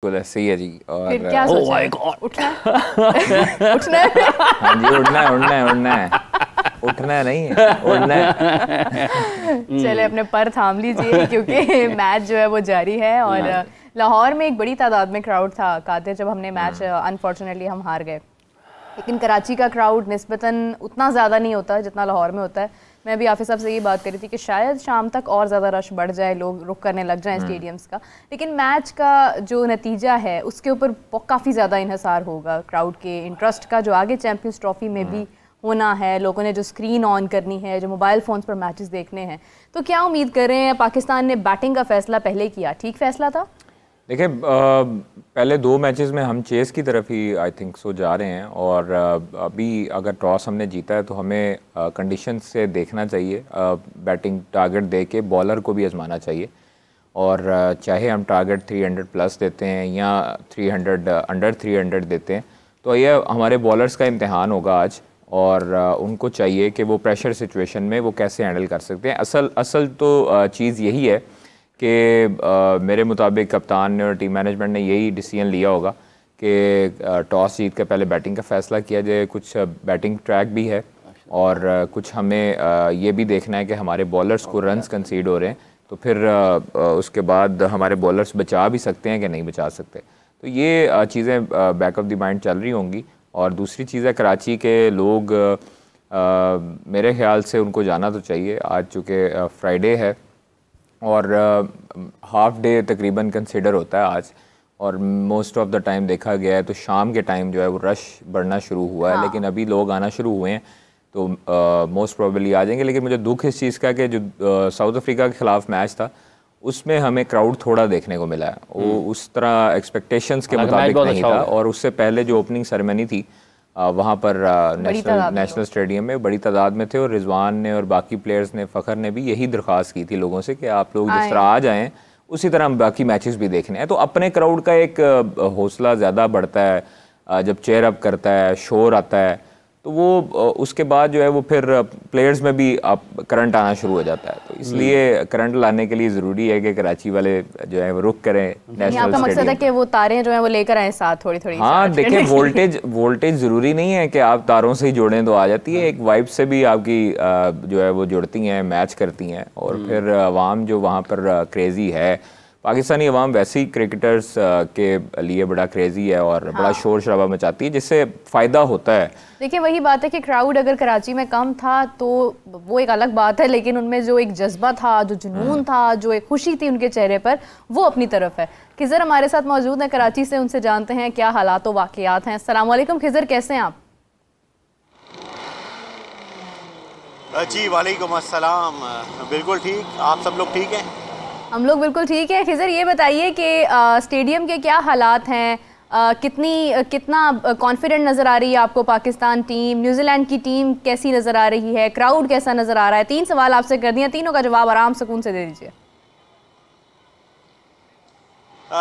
बिल्कुल ऐसे ही है जी। और फिर क्या सोचा है? उठना है? उठना है? हाँ जी, उड़ना है उड़ना है उड़ना है, उठना है नहीं है, उड़ना है। चले अपने पर थाम लीजिए क्योंकि मैच जो है वो जारी है। और लाहौर में एक बड़ी तादाद में क्राउड था कातिर जब हमने मैच अनफॉर्चुनेटली हम हार गए, लेकिन कराची का क्राउड निस्बतन उतना ज़्यादा नहीं होता जितना लाहौर में होता है। मैं भी आफिस साहब से ये बात करी थी कि शायद शाम तक और ज़्यादा रश बढ़ जाए, लोग रुक करने लग जाएं स्टेडियम्स का, लेकिन मैच का जो नतीजा है उसके ऊपर काफ़ी ज़्यादा इन्हिसार होगा क्राउड के इंटरेस्ट का, जो आगे चैम्पियंस ट्रॉफी में भी होना है, लोगों ने जो स्क्रीन ऑन करनी है, जो मोबाइल फ़ोन्स पर मैचेस देखने हैं। तो क्या उम्मीद कर रहे हैं? पाकिस्तान ने बैटिंग का फ़ैसला पहले किया, ठीक फ़ैसला था? देखिए पहले 2 मैचेस में हम चेस की तरफ ही आई थिंक सो जा रहे हैं, और अभी अगर टॉस हमने जीता है तो हमें कंडीशन से देखना चाहिए, बैटिंग टारगेट दे के बॉलर को भी आजमाना चाहिए। और चाहे हम टारगेट 300 प्लस देते हैं या 300 अंडर 300 देते हैं, तो ये हमारे बॉलर्स का इम्तिहान होगा आज, और उनको चाहिए कि वो प्रेशर सिचुएशन में वो कैसे हैंडल कर सकते हैं। असल तो चीज़ यही है कि मेरे मुताबिक कप्तान ने और टीम मैनेजमेंट ने यही डिसीजन लिया होगा कि टॉस जीत कर पहले बैटिंग का फ़ैसला किया जाए। कुछ बैटिंग ट्रैक भी है और कुछ हमें ये भी देखना है कि हमारे बॉलर्स को रन्स कंसीड हो रहे हैं, तो फिर उसके बाद हमारे बॉलर्स बचा भी सकते हैं कि नहीं बचा सकते। तो ये चीज़ें बैक ऑफ द माइंड चल रही होंगी। और दूसरी चीज़ है, कराची के लोग मेरे ख्याल से उनको जाना तो चाहिए आज, चूँकि फ्राइडे है और हाफ डे तकरीबन कंसिडर होता है आज, और मोस्ट ऑफ द टाइम देखा गया है तो शाम के टाइम जो है वो रश बढ़ना शुरू हुआ है। लेकिन अभी लोग आना शुरू हुए हैं तो मोस्ट प्रोबेबली आ जाएंगे। लेकिन मुझे दुख इस चीज़ का कि जो साउथ अफ्रीका के ख़िलाफ़ मैच था उसमें हमें क्राउड थोड़ा देखने को मिला है, वो उस तरह एक्सपेक्टेशंस के मुताबिक नहीं था। और उससे पहले जो ओपनिंग सेरेमनी थी वहाँ पर नेशनल स्टेडियम में बड़ी तादाद में थे, और रिजवान ने और बाकी प्लेयर्स ने, फ़खर ने भी यही दरख्वास्त की थी लोगों से कि आप लोग जिस तरह आ जाएं उसी तरह हम बाकी मैचेस भी देखने हैं। तो अपने क्राउड का एक हौसला ज़्यादा बढ़ता है जब चेयर अप करता है, शोर आता है, तो वो उसके बाद जो है वो फिर प्लेयर्स में भी आप करंट आना शुरू हो जाता है। तो इसलिए करंट लाने के लिए ज़रूरी है कि कराची वाले जो है वो रुक करें नेशनल आपका मकसद है कि वो तारें जो हैं वो लेकर आए साथ थोड़ी थोड़ी। हाँ देखिए, वोल्टेज ज़रूरी नहीं है कि आप तारों से ही जोड़ें तो आ जाती है, एक वाइब से भी आपकी जो है वो जुड़ती हैं, मैच करती हैं। और फिर अवाम जो वहाँ पर क्रेज़ी है, पाकिस्तानी अवाम वैसे ही क्रिकेटर्स के लिए बड़ा क्रेज़ी है और बड़ा शोर शराबा मचाती है, जिससे फ़ायदा होता है। देखिए वही बात है कि क्राउड अगर कराची में कम था तो वो एक अलग बात है, लेकिन उनमें जो एक जज्बा था, जो जुनून था, जो एक खुशी थी उनके चेहरे पर, वो अपनी तरफ है। खिज़र हमारे साथ मौजूद है कराची से, उनसे जानते हैं क्या हालात व वाक़यात हैं। अस्सलाम वालेकुम खिज़र, कैसे हैं आप? जी वालेकुम अस्सलाम, बिल्कुल ठीक, आप सब लोग ठीक हैं? हम लोग बिल्कुल ठीक है। खिज़र ये बताइए कि स्टेडियम के क्या हालात हैं, कितना कॉन्फिडेंट नज़र आ रही है आपको पाकिस्तान टीम, न्यूजीलैंड की टीम कैसी नज़र आ रही है, क्राउड कैसा नज़र आ रहा है? 3 सवाल आपसे कर दिए, तीनों का जवाब आराम सुकून से दे दीजिए।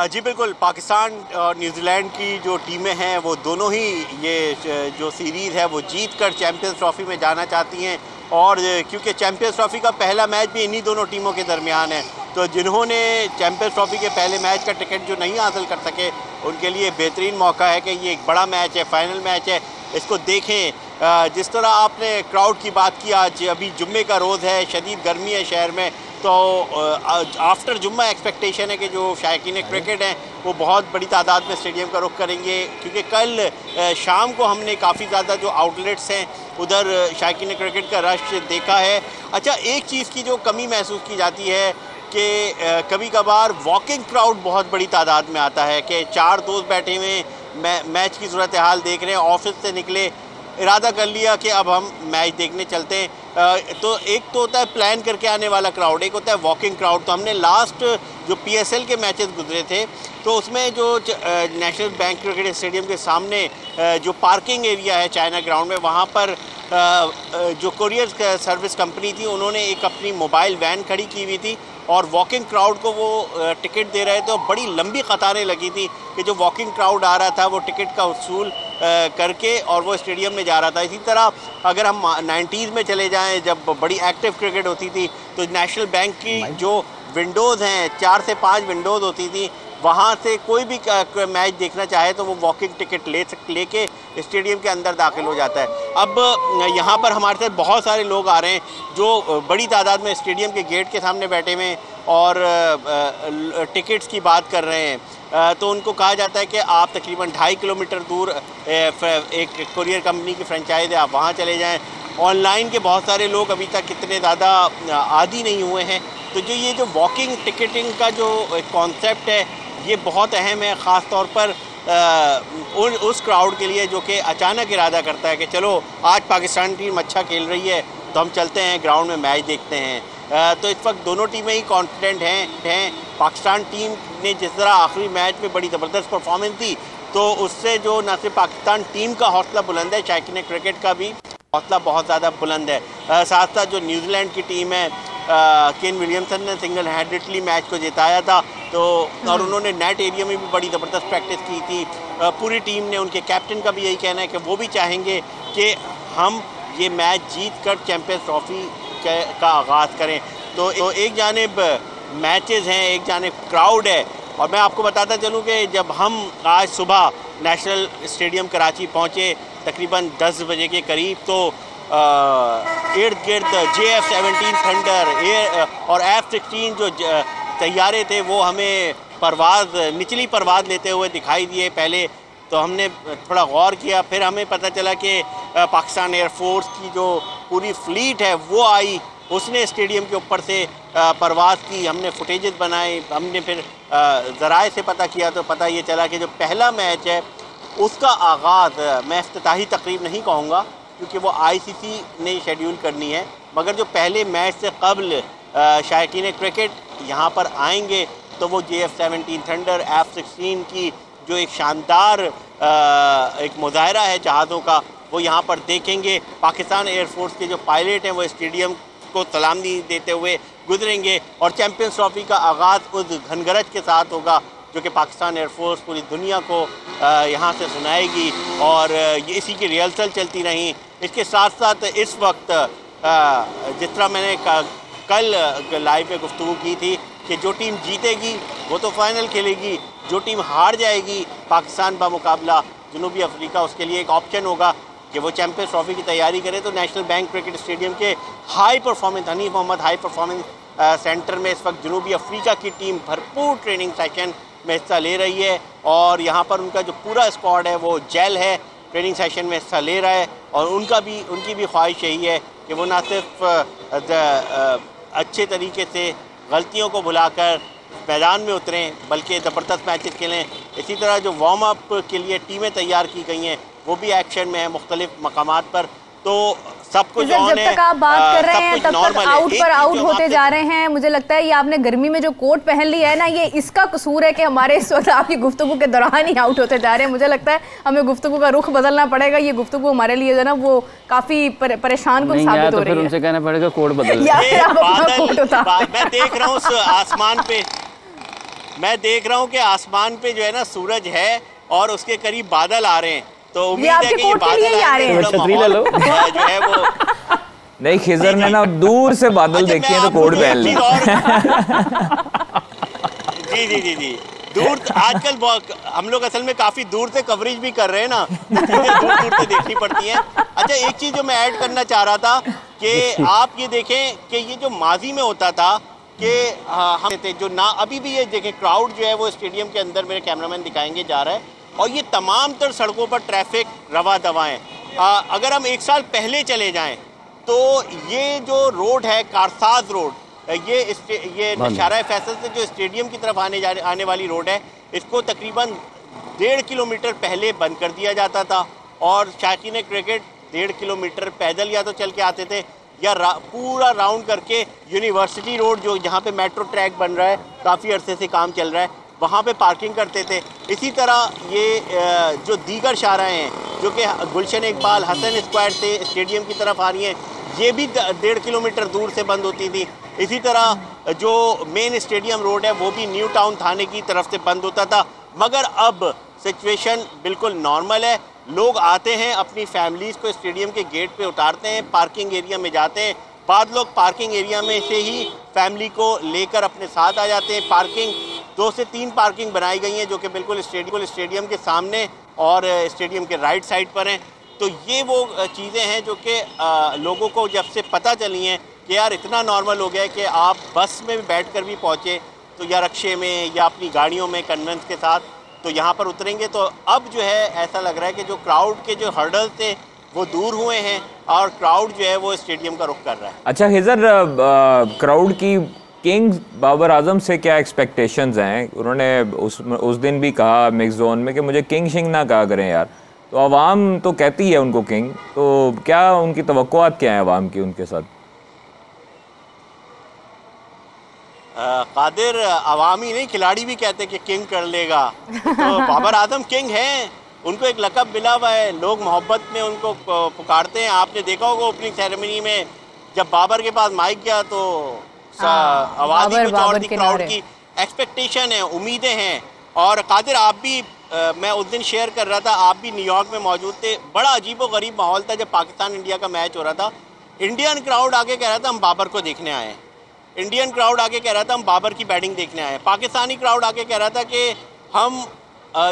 जी बिल्कुल, पाकिस्तान और न्यूजीलैंड की जो टीमें हैं वो दोनों ही ये जो सीरीज़ है वो जीत कर चैम्पियंस ट्रॉफ़ी में जाना चाहती हैं। और क्योंकि चैम्पियंस ट्रॉफ़ी का पहला मैच भी इन्हीं दोनों टीमों के दरमियान है, तो जिन्होंने चैम्पियंस ट्रॉफ़ी के पहले मैच का टिकट जो नहीं हासिल कर सके उनके लिए बेहतरीन मौका है कि ये एक बड़ा मैच है, फाइनल मैच है, इसको देखें। जिस तरह आपने क्राउड की बात की, आज अभी जुम्मे का रोज़ है, शदीद गर्मी है शहर में, तो आफ्टर जुम्मा एक्सपेक्टेशन है कि जो शायकीन क्रिकेट हैं वो बहुत बड़ी तादाद में स्टेडियम का रुख करेंगे, क्योंकि कल शाम को हमने काफ़ी ज़्यादा जो आउटलेट्स हैं उधर शायकीन क्रिकेट का रश देखा है। अच्छा, एक चीज़ की जो कमी महसूस की जाती है कि कभी कभार वॉकिंग क्राउड बहुत बड़ी तादाद में आता है, कि 4 दोस्त बैठे हुए मैच की सूरत हाल देख रहे हैं, ऑफिस से निकले, इरादा कर लिया कि अब हम मैच देखने चलते हैं। तो एक तो होता है प्लान करके आने वाला क्राउड, एक होता है वॉकिंग क्राउड। तो हमने लास्ट जो PSL के मैचेस गुजरे थे तो उसमें जो नेशनल बैंक क्रिकेट स्टेडियम के सामने जो पार्किंग एरिया है चाइना ग्राउंड में, वहाँ पर जो कुरियर सर्विस कंपनी थी उन्होंने एक अपनी मोबाइल वैन खड़ी की हुई थी और वॉकिंग क्राउड को वो टिकट दे रहे थे, और बड़ी लंबी कतारें लगी थी कि जो वॉकिंग क्राउड आ रहा था वो टिकट का वसूल करके और वो स्टेडियम में जा रहा था। इसी तरह अगर हम 90s में चले जाएं, जब बड़ी एक्टिव क्रिकेट होती थी, तो नेशनल बैंक की जो विंडोज़ हैं, 4 से 5 विंडोज़ होती थी, वहाँ से कोई भी मैच देखना चाहे तो वो वॉकिंग टिकट लेके स्टेडियम के अंदर दाखिल हो जाता है। अब यहाँ पर हमारे साथ बहुत सारे लोग आ रहे हैं जो बड़ी तादाद में स्टेडियम के गेट के सामने बैठे हुए हैं और टिकट्स की बात कर रहे हैं। तो उनको कहा जाता है कि आप तकरीबन 2.5 किलोमीटर दूर एक कुरियर कंपनी की फ्रेंचाइज है, आप वहाँ चले जाएँ। ऑनलाइन के बहुत सारे लोग अभी तक इतने ज़्यादा आदी नहीं हुए हैं, तो ये जो वॉकिंग टिकटिंग का जो कॉन्सेप्ट है ये बहुत अहम है, ख़ास तौर पर उस क्राउड के लिए जो कि अचानक इरादा करता है कि चलो आज पाकिस्तान टीम अच्छा खेल रही है तो हम चलते हैं ग्राउंड में मैच देखते हैं। तो इस वक्त दोनों टीमें ही कॉन्फिडेंट हैं। पाकिस्तान टीम ने जिस तरह आखिरी मैच में बड़ी ज़बरदस्त परफॉर्मेंस दी तो उससे जो न सिर्फ पाकिस्तान टीम का हौसला बुलंद है, शायकीन क्रिकेट का भी हौसला बहुत ज़्यादा बुलंद है। साथ साथ जो न्यूजीलैंड की टीम है, केन विलियमसन ने सिंगल हैंडेडली मैच को जिताया था, तो और उन्होंने नेट एरिया में भी बड़ी ज़बरदस्त प्रैक्टिस की थी। पूरी टीम ने, उनके कैप्टन का भी यही कहना है कि वो भी चाहेंगे कि हम ये मैच जीत कर चैम्पियंस ट्रॉफी का आगाज़ करें। तो एक जानिब मैचेस हैं, एक जानिब क्राउड है। और मैं आपको बताता चलूँ कि जब हम आज सुबह नेशनल स्टेडियम कराची पहुँचे तकरीबन 10 बजे के करीब, तो इर्द गिर्द JF-17 थंडर और F-16 जो तैयारे थे वो हमें निचली परवाज़ लेते हुए दिखाई दिए। पहले तो हमने थोड़ा गौर किया, फिर हमें पता चला कि पाकिस्तान एयरफोर्स की जो पूरी फ्लीट है वो आई, उसने स्टेडियम के ऊपर से परवाज़ की। हमने फुटेजेस बनाए, हमने फिर ज़राए से पता किया तो पता ये चला कि जो पहला मैच है उसका आगाज़, मैं इफ्तिताही तकरीब नहीं कहूँगा क्योंकि वो ICC ने शेड्यूल करनी है, मगर जो पहले मैच से कबल शायकीन क्रिकेट यहाँ पर आएंगे तो वो JF-17 थंडर F-16 की जो एक शानदार एक मुजाहरा है जहाज़ों का, वो यहाँ पर देखेंगे। पाकिस्तान एयरफोर्स के जो पायलट हैं वो स्टेडियम को सलामी देते हुए गुजरेंगे और चैम्पियंस ट्रॉफी का आगाज़ उस घनगरज के साथ होगा जो कि पाकिस्तान एयरफोर्स पूरी दुनिया को यहाँ से सुनाएगी और इसी की रिहर्सल चलती रही। इसके साथ साथ इस वक्त जिस तरह मैंने कल लाइव में गुफ्तगू की थी कि जो टीम जीतेगी वो तो फाइनल खेलेगी, जो टीम हार जाएगी पाकिस्तान बामुकाबला जनूबी अफ्रीका, उसके लिए एक ऑप्शन होगा कि वो चैम्पियंस ट्रॉफी की तैयारी करे। तो नेशनल बैंक क्रिकेट स्टेडियम के high performance Hanif Mohammad high performance centre में इस वक्त जनूबी अफ्रीका की टीम भरपूर ट्रेनिंग सेशन में हिस्सा ले रही है और यहाँ पर उनका जो पूरा स्क्वाड है वो जेल है, ट्रेनिंग सेशन में हिस्सा ले रहा है और उनकी भी ख्वाहिश यही है कि वो ना सिर्फ अच्छे तरीके से गलतियों को भुलाकर मैदान में उतरें बल्कि ज़बरदस्त मैचेस खेलें। इसी तरह जो वार्म अप के लिए टीमें तैयार की गई हैं वो भी एक्शन में है मुख्तलिफ मकामात पर। तो सब कुछ जब तक आप बात कर रहे हैं तब तक आउट पर आउट होते जा रहे हैं। मुझे लगता है ये आपने गर्मी में जो कोट पहन लिया है ना, ये इसका कसूर है कि हमारे इस वक्त आपकी गुफ्तगू के दौरान ही आउट होते जा रहे हैं। मुझे लगता है हमें गुफ्तगू का रुख बदलना पड़ेगा। ये गुफ्तगू हमारे लिए जो है ना वो काफी परेशान कुन साबित हो रही है। उनसे कहना पड़ेगा कोट बदल। मैं देख रहा हूँ आसमान पे, मैं देख रहा हूँ कि आसमान पे जो है ना सूरज है और उसके करीब बादल आ रहे हैं, तो उम्मीद है कि ये बादल आ रहे हैं, छतरी ले लो जो है वो नहीं। खिजर ने ना दूर से बादल देखे हैं तो कोट पहन ली। जी दूर आजकल हम लोग असल में काफी दूर से कवरेज भी कर रहे हैं ना, दूर से देखनी पड़ती है। अच्छा, एक चीज जो मैं ऐड करना चाह रहा था कि आप ये देखें कि ये जो माजी में होता था कि हम थे जो ना, अभी भी ये देखें क्राउड जो है वो स्टेडियम के अंदर, मेरे कैमरामैन दिखाएंगे, जा रहा है और ये तमाम तर सड़कों पर ट्रैफिक रवा दवा है। अगर हम एक साल पहले चले जाएं तो ये जो रोड है कारसाज रोड, ये नशारा फैसल से जो स्टेडियम की तरफ आने वाली रोड है, इसको तकरीबन 1.5 किलोमीटर पहले बंद कर दिया जाता था और शायकीन क्रिकेट 1.5 किलोमीटर पैदल या तो चल के आते थे या पूरा राउंड करके यूनिवर्सिटी रोड जो जहाँ पे मेट्रो ट्रैक बन रहा है, काफ़ी अरसे से काम चल रहा है, वहाँ पे पार्किंग करते थे। इसी तरह ये जो दीगर शाहराएँ हैं जो कि गुलशन इकबाल हसन स्क्वायर से स्टेडियम की तरफ आ रही हैं, ये भी 1.5 किलोमीटर दूर से बंद होती थी। इसी तरह जो मेन स्टेडियम रोड है वो भी न्यू टाउन थाने की तरफ से बंद होता था। मगर अब सिचुएशन बिल्कुल नॉर्मल है, लोग आते हैं, अपनी फैमिलीज़ को स्टेडियम के गेट पे उतारते हैं, पार्किंग एरिया में जाते हैं, बाद लोग पार्किंग एरिया में से ही फैमिली को लेकर अपने साथ आ जाते हैं। पार्किंग 2 से 3 पार्किंग बनाई गई हैं जो कि बिल्कुल स्टेडियम के सामने और स्टेडियम के राइट साइड पर हैं। तो ये वो चीज़ें हैं जो कि लोगों को जब से पता चली हैं कि यार इतना नॉर्मल हो गया है कि आप बस में भी बैठ कर भी पहुँचे तो या रक्शे में या अपनी गाड़ियों में कन्वेंस के साथ तो यहाँ पर उतरेंगे। तो अब जो है ऐसा लग रहा है कि जो क्राउड के जो हर्डल थे वो दूर हुए हैं और क्राउड जो है वो स्टेडियम का रुख कर रहा है। अच्छा हिजर, क्राउड की किंग बाबर आजम से क्या एक्सपेक्टेशंस हैं? उन्होंने उस दिन भी कहा मिक्स जोन में कि मुझे किंग शिंग ना कहा करें यार, तो आवाम तो कहती है उनको किंग, तो क्या उनकी तवक्कुआत क्या है आवाम की उनके साथ? कादिर, अवामी नहीं खिलाड़ी भी कहते कि किंग कर लेगा। तो बाबर आजम किंग हैं, उनको एक लक़ब मिला हुआ है, लोग मोहब्बत में उनको पुकारते हैं। आपने देखा होगा ओपनिंग सेरेमनी में जब बाबर के पास माइक गया तो आवाज़ ही कुछ और थी, क्राउड की एक्सपेक्टेशन है, उम्मीदें हैं। और कादिर आप भी मैं उस दिन शेयर कर रहा था, आप भी न्यूयॉर्क में मौजूद थे, बड़ा अजीब व गरीब माहौल था जब पाकिस्तान इंडिया का मैच हो रहा था। इंडियन क्राउड आके कह रहा था हम बाबर को देखने आए हैं, इंडियन क्राउड आके कह रहा था हम बाबर की बैटिंग देखने आए हैं, पाकिस्तानी क्राउड आके कह रहा था कि हम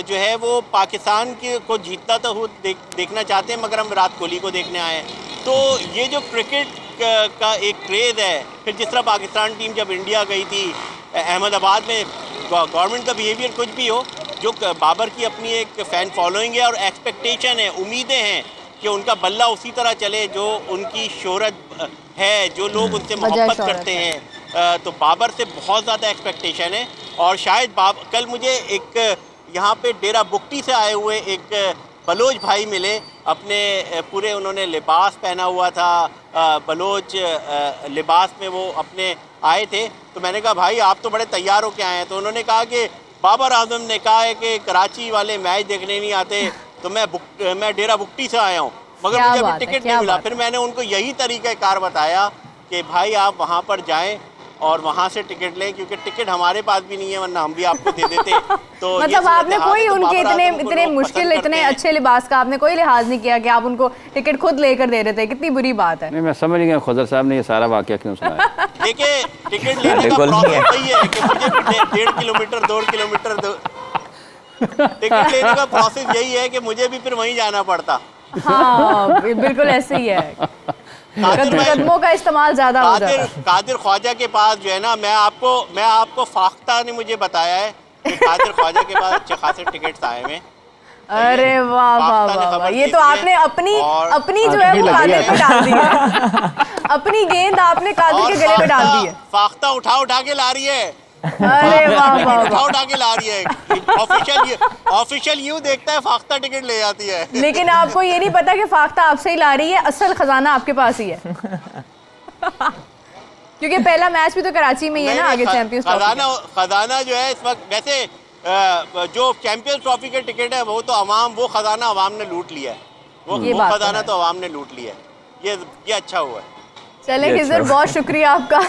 जो है वो पाकिस्तान को जीतता तो देखना चाहते हैं मगर हम विराट कोहली को देखने आए हैं। तो ये जो क्रिकेट का एक क्रेज़ है, फिर जिस तरह पाकिस्तान टीम जब इंडिया गई थी अहमदाबाद में, गवर्नमेंट का बिहेवियर कुछ भी हो, जो बाबर की अपनी एक फ़ैन फॉलोइंग है और एक्सपेक्टेशन है, उम्मीदें हैं कि उनका बल्ला उसी तरह चले जो उनकी शोहरत है, जो लोग उनसे मोहब्बत करते हैं। तो बाबर से बहुत ज़्यादा एक्सपेक्टेशन है। और शायद कल मुझे एक यहाँ पे डेरा बुक्टी से आए हुए एक बलोच भाई मिले, अपने पूरे उन्होंने लिबास पहना हुआ था, बलोच लिबास में वो अपने आए थे। तो मैंने कहा भाई आप तो बड़े तैयार हो के आए हैं। तो उन्होंने कहा कि बाबर आजम ने कहा है कि कराची वाले मैच देखने नहीं आते, तो मैं डेरा बुक्टी से आया हूँ, मगर मुझे अभी टिकट नहीं मिला। फिर मैंने उनको यही तरीक़ाकार बताया कि भाई आप वहाँ पर जाएं और वहाँ से टिकट लें, क्योंकि टिकट हमारे पास भी नहीं है वरना हम भी आपको दे देते। तो मतलब आपने कोई उनके इतने मुश्किल इतने अच्छे लिबास का आपने कोई लिहाज नहीं किया कि आप उनको टिकट खुद लेकर दे रहे थे, कितनी बुरी बात है। नहीं, मैं समझ नहीं गया खुजर साहब ने ये सारा वाकया क्यों सुनाया। देखिए टिकट लेने का प्रोसेस वही है कि मुझे 1.5 किलोमीटर 2 किलोमीटर टिकट लेने का प्रोसेस यही है कि मुझे भी फिर वहीं जाना पड़ता। हाँ बिल्कुल ऐसे ही है, कदमों का इस्तेमाल ज्यादा हो जाता है। कादिर ख्वाजा के पास जो है ना, मैं आपको फाख्ता ने मुझे बताया है कि कादिर ख्वाजा के पास अच्छे खासे टिकट्स आए हुए। अरे वाह वाह वाह, ये तो आपने अपनी जो है वो कादिर पे डाल दी है। अपनी गेंद आपने कादिर के गले पे डाल दी है। फाख्ता उठा के ला रही है। अरे वाह वाह, उठा के ला रही है। ऑफिशियल यूं देखता है, फाख्ता टिकट ले जाती है। लेकिन आपको ये नहीं पता कि फाख्ता आपसे ही ला रही है, असल खजाना आपके पास ही है। क्योंकि पहला मैच भी तो कराची में ही है ना, आगे चैंपियंस ट्रॉफी। खजाना जो है इस वक्त वैसे जो चैंपियंस ट्रॉफी के टिकट है वो तो वो खजाना अवाम ने लूट लिया है, वो खजाना तो अवाम ने लूट लिया है। ये अच्छा हुआ है। चले हिजर, बहुत शुक्रिया आपका।